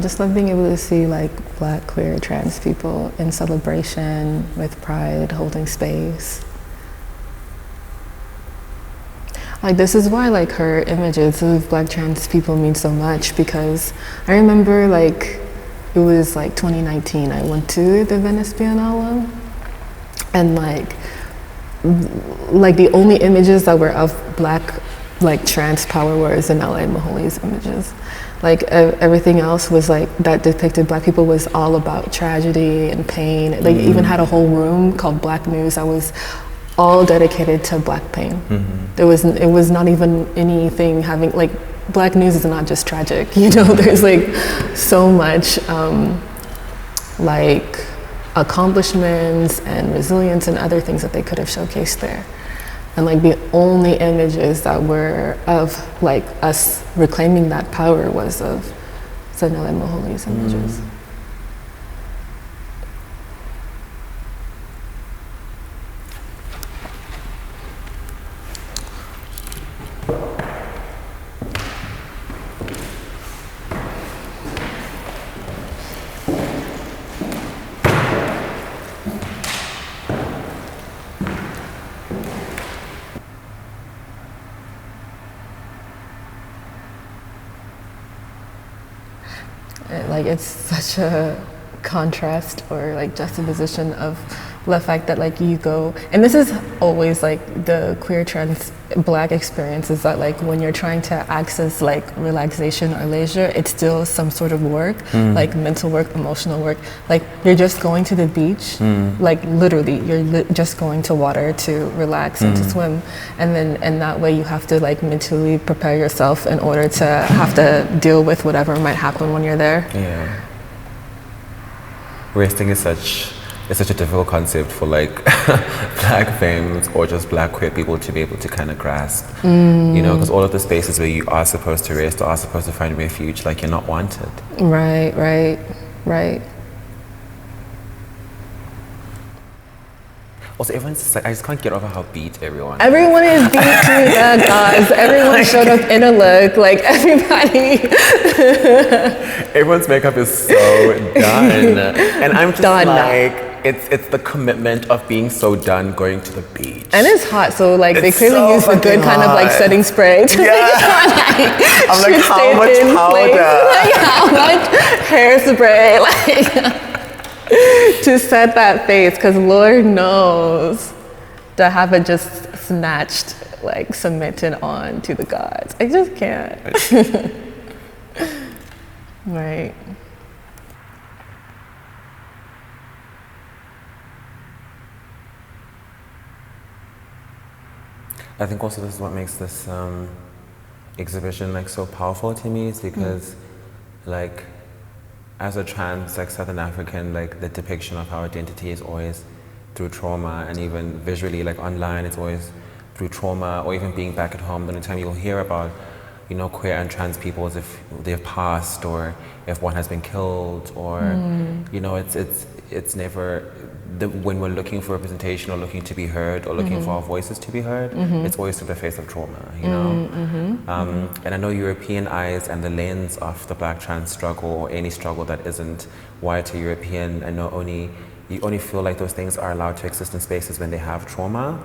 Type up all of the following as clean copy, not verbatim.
just love being able to see like Black, queer, trans people in celebration with pride, holding space. Like this is why like her images of Black trans people mean so much, because I remember like it was like 2019, I went to the Venice Biennale, and like the only images that were of Black like trans power were Zanele Muholi's images. Like everything else was like that depicted Black people was all about tragedy and pain. They even had a whole room called Black News that was all dedicated to Black pain. It was not even anything having like Black news is not just tragic, you know. There's like so much like accomplishments and resilience and other things that they could have showcased there. And like the only images that were of like us reclaiming that power was of Zanele Muholi's images. Like it's such a contrast or like juxtaposition of the fact that like you go, and this is always like the queer trans Black experience, is that like when you're trying to access like relaxation or leisure, it's still some sort of work, like mental work, emotional work. Like you're just going to the beach, like literally you're just going to water to relax and to swim, and then in that way you have to like mentally prepare yourself in order to have to deal with whatever might happen when you're there. Yeah. Resting is such a difficult concept for like Black femmes or just Black queer people to be able to kind of grasp, you know, because all of the spaces where you are supposed to rest or are supposed to find refuge, like you're not wanted. Right. Also, everyone's just like, I just can't get over how beat everyone is. Everyone is beat to the gods. Everyone showed up in a look, like everybody. Everyone's makeup is so done. And I'm just like, it's the commitment of being so done going to the beach. And it's hot, so like it's they clearly so use a good kind of like setting spray to I'm like, how much powder? Like how much hairspray, like to set that face, because Lord knows to have it just snatched, like submitted on to the gods. I just can't. Right. I think also this is what makes this exhibition like so powerful to me, is because like as a trans like Southern African, like the depiction of our identity is always through trauma, and even visually like online it's always through trauma, or even being back at home. The only time you'll hear about, you know, queer and trans people is if they've passed or if one has been killed, or you know, it's never when we're looking for representation or looking to be heard or looking for our voices to be heard, it's always through the face of trauma, you know. And I know European eyes and the lens of the Black trans struggle, or any struggle that isn't white or European, I know you only feel like those things are allowed to exist in spaces when they have trauma,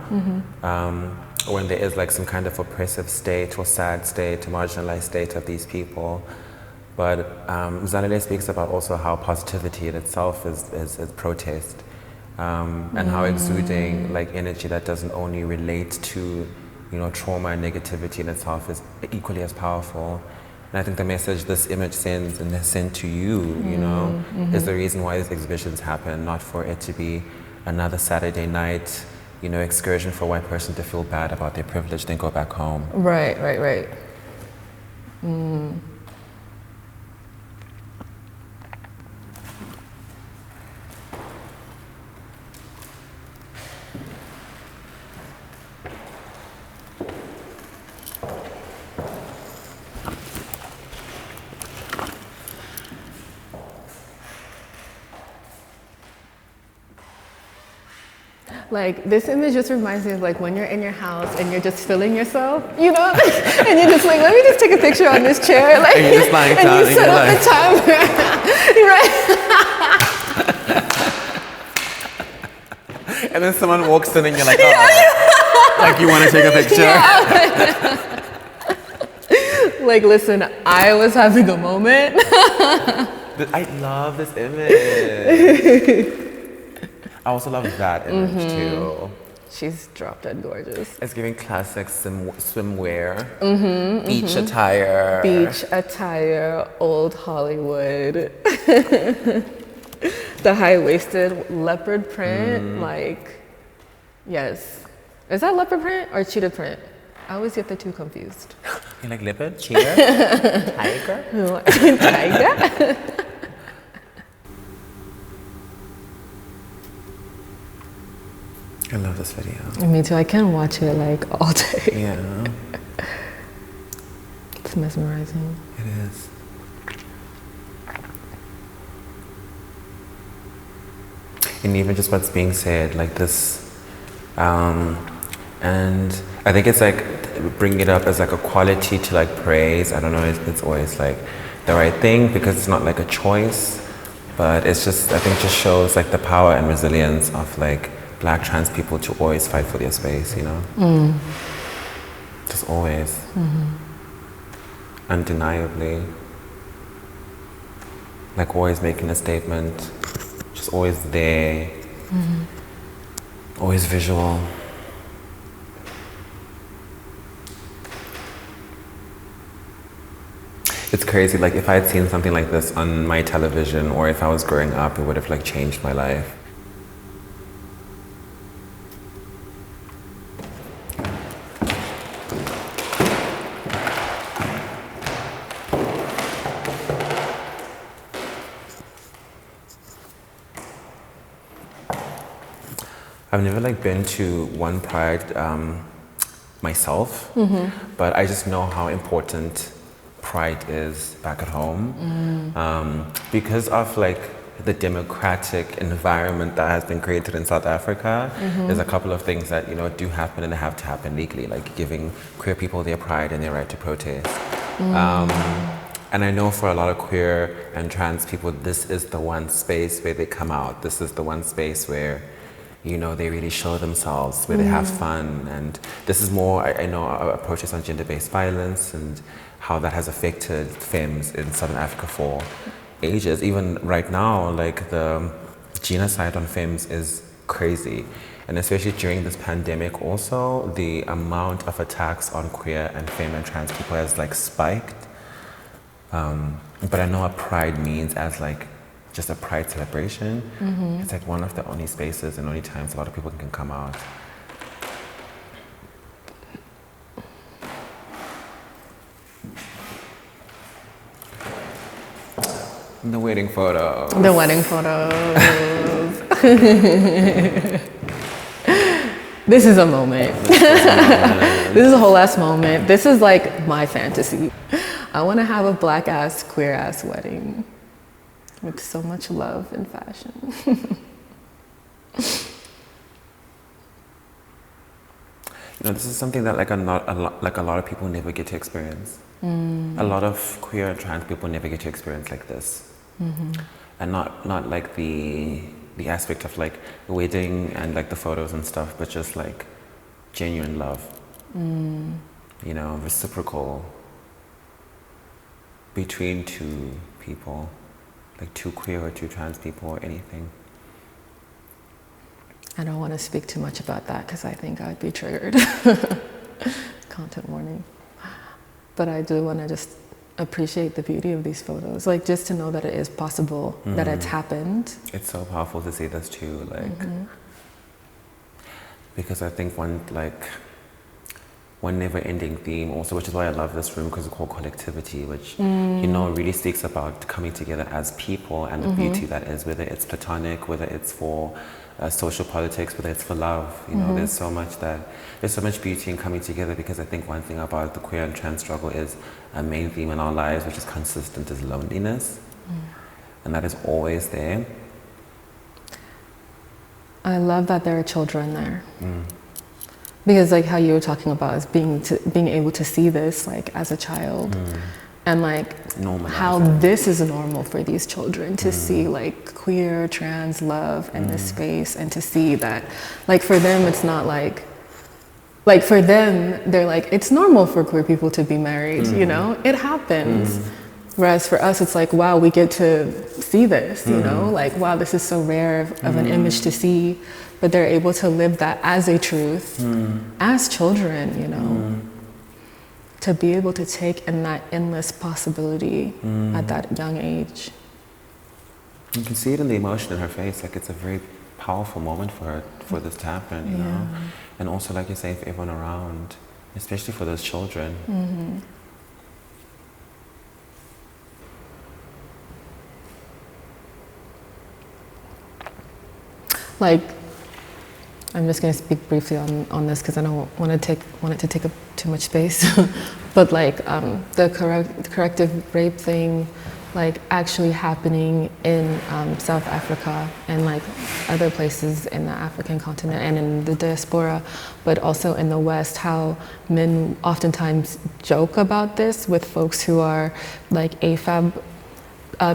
or when there is like some kind of oppressive state or sad state or marginalized state of these people. But Zanele speaks about also how positivity in itself is protest, and how exuding like energy that doesn't only relate to, you know, trauma and negativity in itself is equally as powerful. And I think the message this image sends and has sent to you, you know, is the reason why these exhibitions happen, not for it to be another Saturday night, you know, excursion for a white person to feel bad about their privilege, then go back home. Right. Like, this image just reminds me of like when you're in your house and you're just feeling yourself, you know? And you're just like, let me just take a picture on this chair. Like, And you're just lying down and you set up the timer. Right? And then someone walks in and you're like, oh, like you want to take a picture? Yeah. Like, listen, I was having a moment. I love this image. I also love that image too. She's drop dead gorgeous. It's giving classic swimwear, beach attire. Beach attire, old Hollywood. The high-waisted leopard print, like, yes. Is that leopard print or cheetah print? I always get the two confused. You like leopard, cheetah, tiger? Tiger? I love this video. Me too. I can watch it like all day. Yeah. It's mesmerizing. It is. And even just what's being said, like this, and I think it's like bringing it up as like a quality to like praise. I don't know, it's always like the right thing because it's not like a choice, but it's just, I think it just shows like the power and resilience of like Black trans people to always fight for their space, you know? Just always. Undeniably. Like always making a statement, just always there, always visual. It's crazy, like if I had seen something like this on my television or if I was growing up, it would have like changed my life. I've never like been to one Pride myself, but I just know how important Pride is back at home because of like the democratic environment that has been created in South Africa. There's a couple of things that, you know, do happen and they have to happen legally, like giving queer people their pride and their right to protest. And I know for a lot of queer and trans people, this is the one space where they come out. This is the one space where, you know, they really show themselves, where they have fun. And this is more, I know, a protest on gender-based violence and how that has affected femmes in Southern Africa for ages. Even right now, like the genocide on femmes is crazy. And especially during this pandemic also, the amount of attacks on queer and femme and trans people has like spiked. But I know what Pride means as like just a Pride celebration. It's like one of the only spaces and only times a lot of people can come out. The wedding photos. The wedding photos. This is a moment. This is a whole ass moment. This is like my fantasy. I want to have a Black ass, queer ass wedding with so much love and fashion. You know, this is something that like a lot of people never get to experience. A lot of queer and trans people never get to experience like this. And not like the aspect of like the wedding and like the photos and stuff, but just like genuine love. You know, reciprocal between two people, like two queer or two trans people or anything. I don't want to speak too much about that because I think I'd be triggered. Content warning. But I do want to just appreciate the beauty of these photos, like just to know that it is possible, that it's happened. It's so powerful to see this too, like, because I think one never-ending theme also, which is why I love this room, because it's called collectivity, which you know really speaks about coming together as people and the beauty that is, whether it's platonic, whether it's for social politics, whether it's for love. You know, there's so much beauty in coming together, because I think one thing about the queer and trans struggle is a main theme in our lives, which is consistent, is loneliness, and that is always there. I love that there are children there. Because like how you were talking about is being able to see this like as a child and like how this is normal for these children to see like queer, trans love in this space, and to see that like for them it's not like for them they're like it's normal for queer people to be married, you know, it happens. Whereas for us it's like, wow, we get to see this, you know, like wow, this is so rare of an image to see. But they're able to live that as a truth, as children, you know, to be able to take in that endless possibility at that young age. You can see it in the emotion in her face, like it's a very powerful moment for her, for this to happen, you know? And also, like you say, for everyone around, especially for those children. Like, I'm just going to speak briefly on this because I don't want it to take up too much space. But like the corrective rape thing, like actually happening in South Africa and like other places in the African continent and in the diaspora, but also in the West, how men oftentimes joke about this with folks who are like AFAB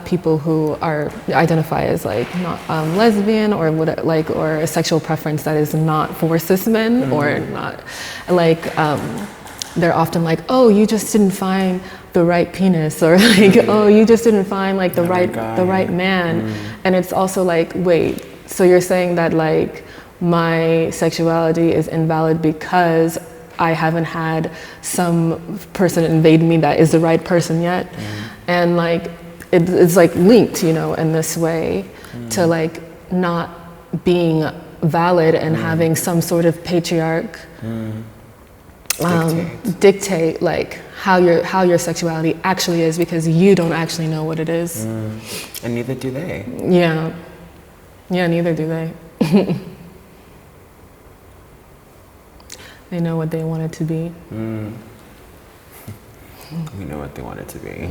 people who are identify as like not lesbian or what, like, or a sexual preference that is not for cis men or not like they're often like, oh, you just didn't find the right penis, or like, oh, you just didn't find like the right man. And it's also like, wait, so you're saying that like my sexuality is invalid because I haven't had some person invade me that is the right person yet? And like it's like linked, you know, in this way to like not being valid and having some sort of patriarch dictate like how your sexuality actually is, because you don't actually know what it is. And neither do they. Yeah, neither do they. They know what they want it to be. We know what they want it to be.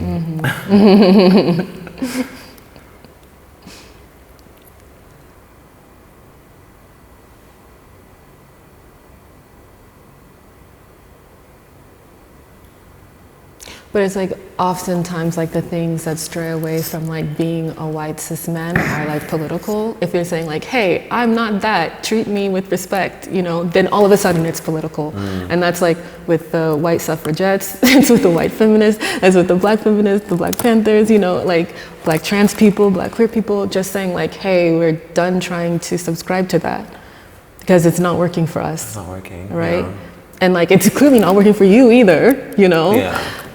But it's like oftentimes like the things that stray away from like being a white cis man are like political. If you're saying like, hey, I'm not that, treat me with respect, you know, then all of a sudden it's political. And that's like with the white suffragettes, it's with the white feminists, it's with the black feminists, the Black Panthers, you know, like black trans people, black queer people, just saying like, hey, we're done trying to subscribe to that because it's not working for us. It's not working. Right? Yeah. And like, it's clearly not working for you either, you know?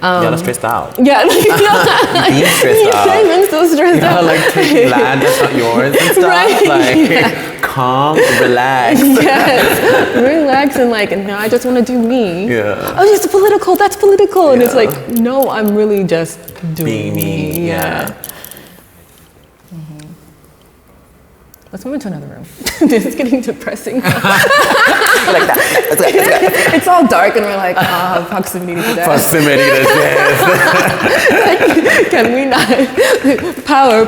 You're stressed out. Yeah, like, Being stressed out. I'm so stressed out. Like taking land that's not yours and stuff. Right? Like calm, relax. Yes, relax and like, no, I just want to do me. Yeah. Oh, it's political. That's political, and it's like, no, I'm really just doing me. Yeah. Let's move into another room. This is getting depressing. Like that. Let's go. It's all dark and we're like, proximity to death. Proximity to death. Like, can we not? Power.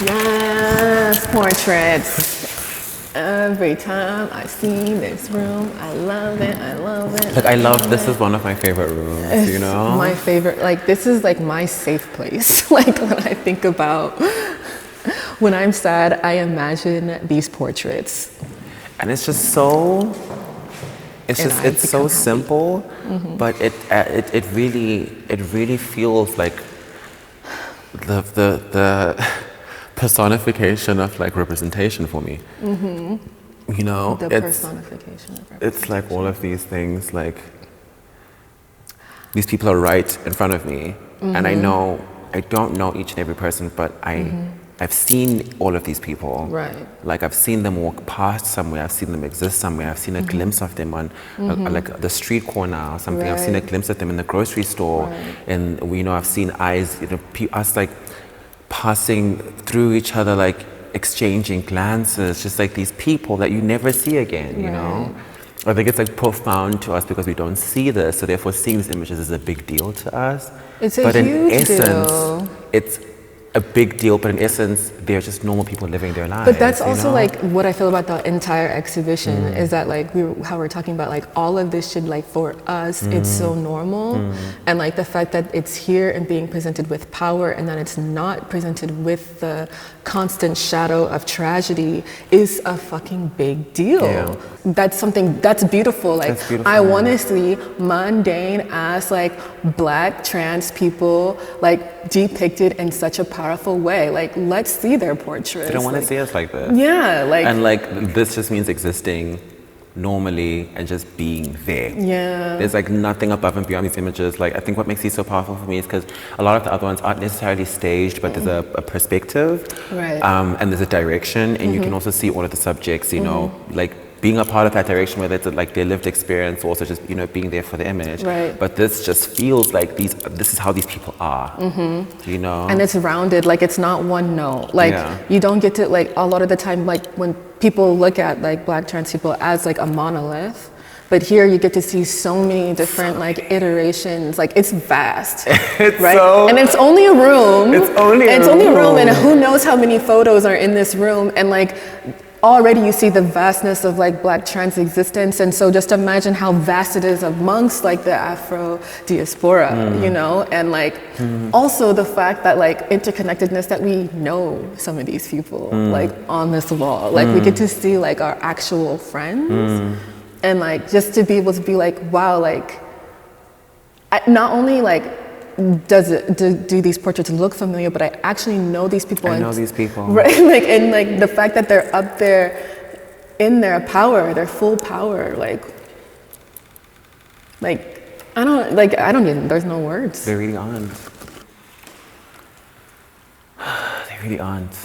Yes, portraits. Every time I see this room, I love it. Like I love this is one of my favorite rooms, it's you know? my favorite, like this is like my safe place. Like when I think about, when I'm sad, I imagine these portraits. And it's just so, it's so simple, but it really feels like the personification of like representation for me. You know, the personification of representation. It's like all of these things, like these people are right in front of me, and I don't know each and every person, but I've seen all of these people. Right. Like I've seen them walk past somewhere, I've seen them exist somewhere, I've seen a glimpse of them on like the street corner or something. I've seen a glimpse of them in the grocery store, and I've seen eyes, us like passing through each other, like exchanging glances, just like these people that you never see again, you know? I think it's like profound to us because we don't see this, so therefore seeing these images is a big deal to us. It's a but huge in essence, deal. it's a big deal, but in essence, they're just normal people living their lives. But that's also know? like what I feel about the entire exhibition is that like how we're talking about like all of this shit, like for us, it's so normal. And like the fact that it's here and being presented with power and that it's not presented with the constant shadow of tragedy is a fucking big deal. Yeah. That's something that's beautiful. Like That's beautiful. I want to see mundane ass like black trans people like depicted in such a powerful way. Like let's see their portraits. They don't want like, to see us like this. Yeah, like And like this just means existing normally and just being there. yeah. There's like nothing above and beyond these images. Like I think what makes these so powerful for me is because a lot of the other ones aren't necessarily staged, but there's a perspective, Right. and there's a direction, and you can also see all of the subjects. You know, like being a part of that direction, whether it's like their lived experience, or also just being there for the image. Right. But this just feels like this is how these people are. You know. And it's rounded, like it's not one note. Like Yeah. you don't get to like a lot of the time like when people look at like black trans people as like a monolith. But here you get to see so many different like iterations. Like it's vast, right? And it's only a room. It's only a room. And who knows how many photos are in this room? And like already you see the vastness of like black trans existence. And so just imagine how vast it is amongst like the Afro diaspora, you know? And like also the fact that like interconnectedness that we know some of these people like on this wall. Like we get to see like our actual friends. And like just to be able to be like, wow, like not only like do these portraits look familiar, but I actually know these people. I know these people. Right, like and like the fact that they're up there in their power, their full power, like I don't even. There's no words. They really aren't. They really aren't.